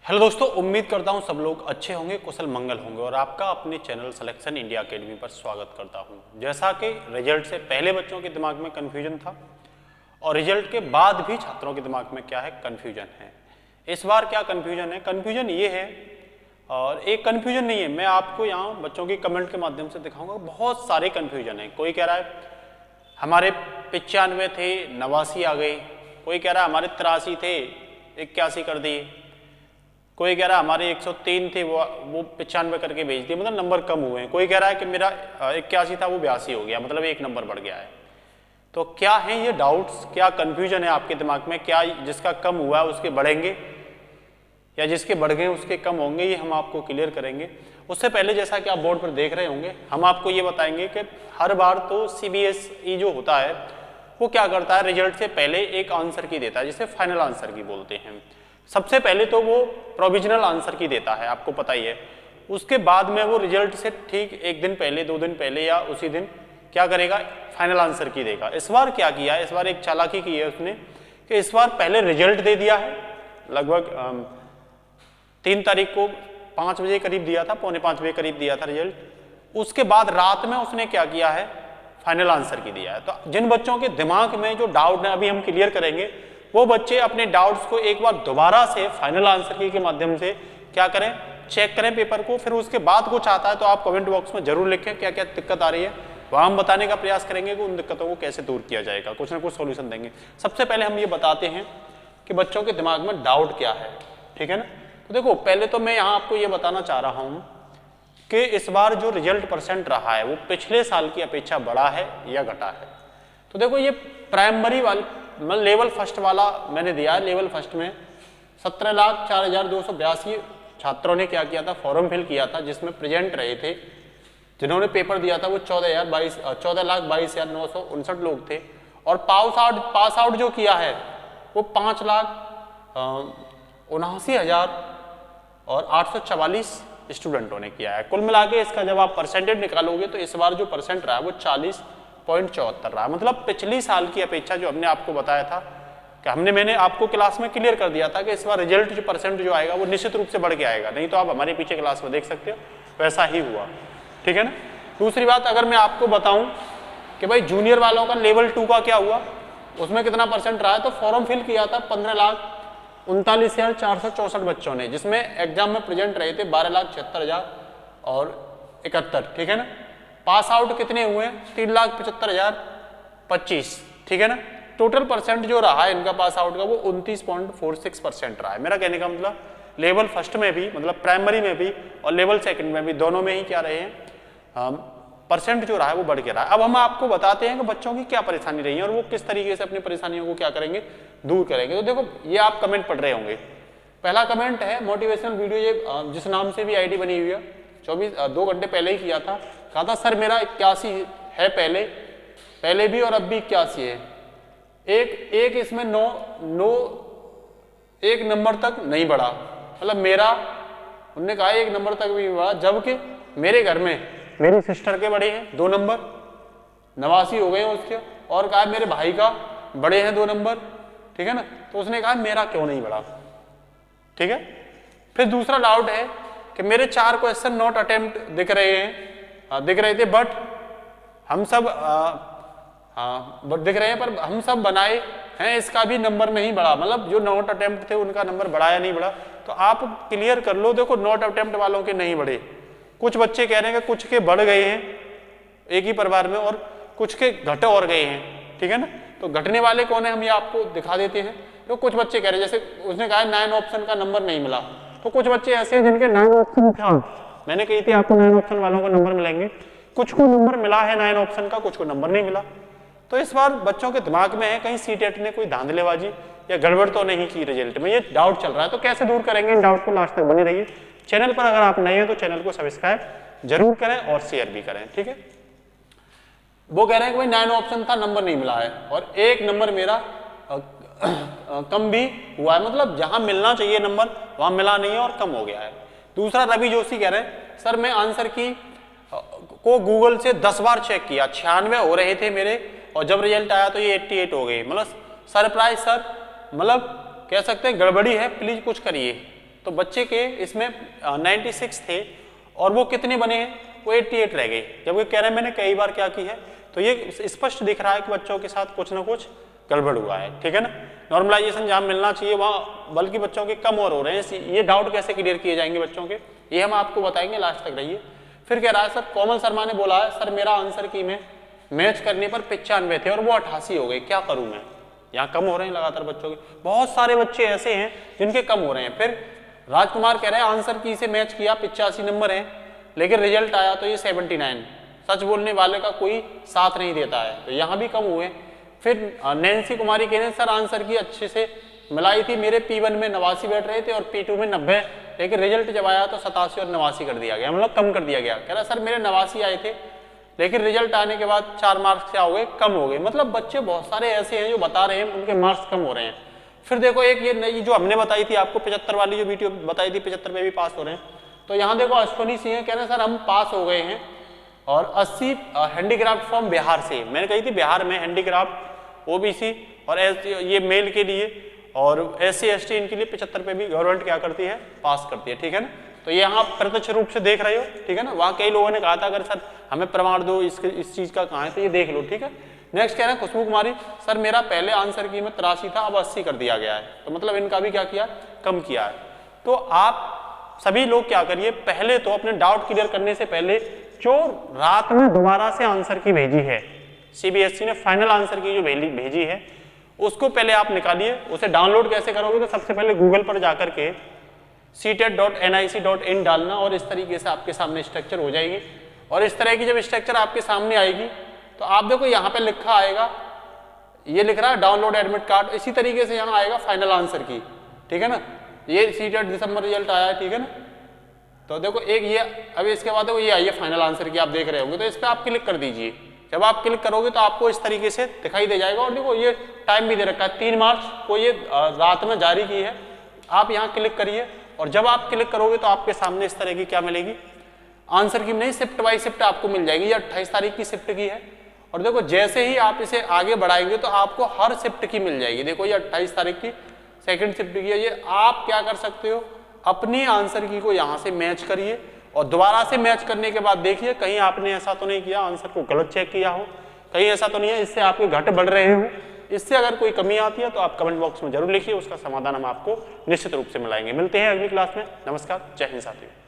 Hello दोस्तों, उम्मीद करता हूं सब लोग अच्छे होंगे, कुशल मंगल होंगे और आपका अपने चैनल सिलेक्शन इंडिया अकेडमी पर स्वागत करता हूं। जैसा कि रिजल्ट से पहले बच्चों के दिमाग में कन्फ्यूजन था और रिजल्ट के बाद भी छात्रों के दिमाग में क्या है, कन्फ्यूजन है। इस बार क्या कन्फ्यूजन है? कन्फ्यूजन ये है, और एक कन्फ्यूजन नहीं है, मैं आपको यहाँ बच्चों की कमेंट के माध्यम से दिखाऊंगा। बहुत सारे कन्फ्यूजन है। कोई कह रहा है हमारे 95 थे 89 आ गए, कोई कह रहा है हमारे 83 थे 81 कर दिए, कोई कह रहा है हमारे 103 थे वो 95 करके भेज दिए, मतलब नंबर कम हुए हैं। कोई कह रहा है कि मेरा 81 था वो 82 हो गया, मतलब एक नंबर बढ़ गया है। तो क्या है ये डाउट्स, क्या कन्फ्यूजन है आपके दिमाग में? क्या जिसका कम हुआ है उसके बढ़ेंगे या जिसके बढ़ गए उसके कम होंगे? ये हम आपको क्लियर करेंगे। उससे पहले जैसा कि आप बोर्ड पर देख रहे होंगे, हम आपको ये बताएंगे कि हर बार तो CBSE जो होता है वो क्या करता है, रिजल्ट से पहले एक आंसर की देता है जिसे फाइनल आंसर की बोलते हैं। सबसे पहले तो वो प्रोविजनल आंसर की देता है, आपको पता ही है। उसके बाद में वो रिजल्ट से ठीक एक दिन पहले, 2 दिन पहले या उसी दिन क्या करेगा, फाइनल आंसर की देगा। इस बार क्या किया है, इस बार एक चालाकी की है उसने कि इस बार पहले रिजल्ट दे दिया है, लगभग 3 तारीख को 5 बजे करीब दिया था, 4:45 बजे करीब दिया था रिजल्ट। उसके बाद रात में उसने क्या किया है, फाइनल आंसर की दिया है। तो जिन बच्चों के दिमाग में जो डाउट है अभी हम क्लियर करेंगे, वो बच्चे अपने डाउट्स को एक बार दोबारा से फाइनल आंसर की के माध्यम से क्या करें, चेक करें पेपर को। फिर उसके बाद कुछ आता है तो आप कमेंट बॉक्स में जरूर लिखें क्या क्या दिक्कत आ रही है, वह हम बताने का प्रयास करेंगे कि उन दिक्कतों को कैसे दूर किया जाएगा, कुछ ना कुछ सॉल्यूशन देंगे। सबसे पहले हम ये बताते हैं कि बच्चों के दिमाग में डाउट क्या है, ठीक है ना। तो देखो, पहले तो मैं यहाँ आपको ये बताना चाह रहा हूँ कि इस बार जो रिजल्ट परसेंट रहा है वो पिछले साल की अपेक्षा बढ़ा है या घटा है। तो देखो, ये प्राइमरी वाले मतलब लेवल फर्स्ट वाला मैंने दिया है। लेवल फर्स्ट में 17,04,282 छात्रों ने क्या किया था, फॉर्म फिल किया था, जिसमें प्रेजेंट रहे थे। जिन्होंने पेपर दिया था वो 14,22,959 लोग थे। और पास आउट जो किया है वो 5,79,844 स्टूडेंटों ने किया है। कुल मिला के इसका जब आप परसेंटेज निकालोगे तो इस बार जो परसेंट रहा है वो 40.74 रहा। मतलब पिछली साल की अपेक्षा, जो हमने आपको बताया था कि मैंने आपको क्लास में क्लियर कर दिया था कि इस बार रिजल्ट जो परसेंट जो आएगा वो निश्चित रूप से बढ़ के आएगा, नहीं तो आप हमारे पीछे क्लास में देख सकते हो, वैसा ही हुआ, ठीक है ना। दूसरी बात, अगर मैं आपको बताऊं कि भाई जूनियर वालों का लेवल 2 का क्या हुआ, उसमें कितना परसेंट रहा है, तो फॉर्म फिल किया था 15,39,464 बच्चों ने, जिसमें एग्जाम में प्रेजेंट रहे थे 12,76,071, ठीक है ना। पास आउट कितने हुए, 3,75,025, ठीक है ना। टोटल परसेंट जो रहा है इनका पास आउट का वो 29.46% रहा है। मेरा कहने का मतलब लेवल फर्स्ट में भी, मतलब प्राइमरी में भी और लेवल सेकंड में भी, दोनों में ही क्या रहे हैं, परसेंट जो रहा है वो बढ़ के रहा है। अब हम आपको बताते हैं कि बच्चों की क्या परेशानी रही है और वो किस तरीके से अपनी परेशानियों को क्या करेंगे, दूर करेंगे। तो देखो, ये आप कमेंट पढ़ रहे होंगे। पहला कमेंट है मोटिवेशनल वीडियो, ये जिस नाम से भी आईडी बनी हुई है, 2 घंटे पहले ही किया था। कहा था सर मेरा 81 है, पहले भी और अब भी 81 है। एक इसमें एक नंबर तक नहीं बढ़ा, मतलब मेरा, उन्होंने कहा 1 नंबर तक भी बढ़ा, जबकि मेरे घर में मेरी सिस्टर के बड़े हैं 2 नंबर, 89 हो गए हैं उसके, और कहा मेरे भाई का बड़े हैं 2 नंबर, ठीक है ना। तो उसने कहा मेरा क्यों नहीं बढ़ा, ठीक है। फिर दूसरा डाउट है कि मेरे 4 क्वेश्चन नॉट अटेम्प्ट दिख रहे थे, बट हम सब दिख रहे हैं पर हम सब बनाए हैं, इसका भी नंबर नहीं बढ़ा, मतलब जो नॉट अटेम्प्ट थे उनका नंबर बढ़ा या नहीं बढ़ा। तो आप क्लियर कर लो। देखो, नॉट अटेम्प्ट वालों के नहीं बढ़े, कुछ बच्चे कह रहे हैं कि कुछ के बढ़ गए हैं एक ही परिवार में और कुछ के घटे और गए हैं, ठीक है ना। तो घटने वाले कौन है हम ये आपको दिखा देते हैं। तो कुछ बच्चे कह रहे हैं, जैसे उसने कहा 9 ऑप्शन का नंबर नहीं मिला, तो कुछ बच्चे ऐसे हैं जिनके 9 ऑप्शन था, मैंने कही थी आपको 9 ऑप्शन वालों को नंबर मिलेंगे, कुछ को नंबर मिला है 9 ऑप्शन का, कुछ को नंबर नहीं मिला। तो इस बार बच्चों के दिमाग में है कहीं सीटेट ने कोई धांधलेबाजी या गड़बड़ तो नहीं की रिजल्ट में, ये डाउट चल रहा है। तो कैसे दूर करेंगे इन डाउट को, लास्ट तक बने रहिए। चैनल पर अगर आप नए हैं तो चैनल को सब्सक्राइब जरूर करें और शेयर भी करें, ठीक है। वो कह रहे हैं कि भाई 9 ऑप्शन था, नंबर नहीं मिला है, और 1 नंबर मेरा कम भी हुआ है, मतलब जहां मिलना चाहिए नंबर वहां मिला नहीं है और कम हो गया है। दूसरा, रवि जोशी कह रहे हैं सर मैं आंसर की को गूगल से 10 बार चेक किया, 96 हो रहे थे मेरे, और जब रिजल्ट आया तो ये 88 हो गए, मतलब सरप्राइज सर, मतलब कह सकते हैं गड़बड़ी है, प्लीज कुछ करिए। तो बच्चे के इसमें 96 थे और वो कितने बने हैं, वो 88 रह गए। जब वो कह रहे हैं मैंने कई बार क्या की है, तो ये स्पष्ट दिख रहा है कि बच्चों के साथ कुछ ना कुछ गड़बड़ हुआ है, ठीक है ना। नॉर्मलाइजेशन जहाँ मिलना चाहिए वहाँ बल्कि बच्चों के कम और हो रहे हैं। ये डाउट कैसे क्लियर किए जाएंगे बच्चों के, ये हम आपको बताएंगे, लास्ट तक रहिए। फिर कह रहा है सर कोमल शर्मा ने बोला है सर मेरा आंसर की में मैच करने पर 95 थे और वो 88 हो गए, क्या करूं मैं। यहाँ कम हो रहे हैं लगातार बच्चों के, बहुत सारे बच्चे ऐसे हैं जिनके कम हो रहे हैं। फिर राजकुमार कह रहे हैं आंसर की से मैच किया 85 नंबर है, लेकिन रिजल्ट आया तो ये 79। सच बोलने वाले का कोई साथ नहीं देता है, तो यहाँ भी कम हुए। फिर नैन्सी कुमारी कह रहे हैं सर आंसर की अच्छे से मिलाई थी, मेरे P1 में 89 बैठ रहे थे और P2 में 90, लेकिन रिजल्ट जब आया तो 87 और 89 कर दिया गया, मतलब कम कर दिया गया। कह रहा सर मेरे 89 आए थे, लेकिन रिजल्ट आने के बाद 4 मार्क्स क्या हो गए, कम हो गए। मतलब बच्चे बहुत सारे ऐसे हैं जो बता रहे हैं उनके मार्क्स कम हो रहे हैं। फिर देखो एक ये नई जो हमने बताई थी आपको 75 वाली जो वीडियो बताई थी, 75 में भी पास हो रहे हैं। तो यहाँ देखो अश्वनी सिंह कह रहे हैं सर हम पास हो गए हैं और 80 हैंडीक्राफ्ट फॉर्म बिहार से, मैंने कही थी बिहार में हैंडीक्राफ्ट OBC और ये मेल के लिए और SC ST इनके लिए 75 पे भी गवर्नमेंट क्या करती है, पास करती है, ठीक है ना। तो ये यहाँ प्रत्यक्ष रूप से देख रहे हो, ठीक है ना। वहाँ कई लोगों ने कहा था अगर सर हमें प्रमाण दो इस चीज का कहाँ है, तो ये देख लो, ठीक है। नेक्स्ट कह रहे हैं खुशबू कुमारी सर मेरा पहले आंसर की में 83 था, अब 80 कर दिया गया है, तो मतलब इनका भी क्या किया, कम किया है। तो आप सभी लोग क्या करिए, पहले तो अपने डाउट क्लियर करने से पहले जो रात में दोबारा से आंसर की भेजी है, CBSE ने फाइनल आंसर की जो भेजी है उसको पहले आप निकालिए। उसे डाउनलोड कैसे करोगे, तो सबसे पहले गूगल पर जाकर के ctet.nic.in डालना और इस तरीके से आपके सामने स्ट्रक्चर हो जाएगी। और इस तरह की जब स्ट्रक्चर आपके सामने आएगी तो आप देखो यहाँ पे लिखा आएगा, ये लिख रहा है डाउनलोड एडमिट कार्ड, इसी तरीके से यहाँ आएगा फाइनल आंसर की, ठीक है ना। ये CTET दिसंबर रिजल्ट आया है, ठीक है ना। तो देखो एक ये अभी इसके बाद देखो ये आई है फाइनल आंसर की, आप देख रहे होंगे, तो इस पर आप क्लिक कर दीजिए। जब आप क्लिक करोगे तो आपको इस तरीके से दिखाई दे जाएगा। और देखो ये टाइम भी दे रखा है 3 मार्च को ये रात में जारी की है। आप यहाँ क्लिक करिए और जब आप क्लिक करोगे तो आपके सामने इस तरह की क्या मिलेगी, आंसर की नहीं शिफ्ट बाई शिफ्ट आपको मिल जाएगी। ये 28 तारीख की शिफ्ट की है और देखो जैसे ही आप इसे आगे बढ़ाएंगे तो आपको हर शिफ्ट की मिल जाएगी। देखो ये 28 तारीख की सेकंड शिफ्ट की है। ये आप क्या कर सकते हो, अपनी आंसर की को यहाँ से मैच करिए और दोबारा से मैच करने के बाद देखिए कहीं आपने ऐसा तो नहीं किया आंसर को गलत चेक किया हो, कहीं ऐसा तो नहीं है इससे आपके घट बढ़ रहे हो। इससे अगर कोई कमी आती है तो आप कमेंट बॉक्स में जरूर लिखिए, उसका समाधान हम आपको निश्चित रूप से मिलाएंगे। मिलते हैं अगली क्लास में। नमस्कार, जय हिंद साथियों।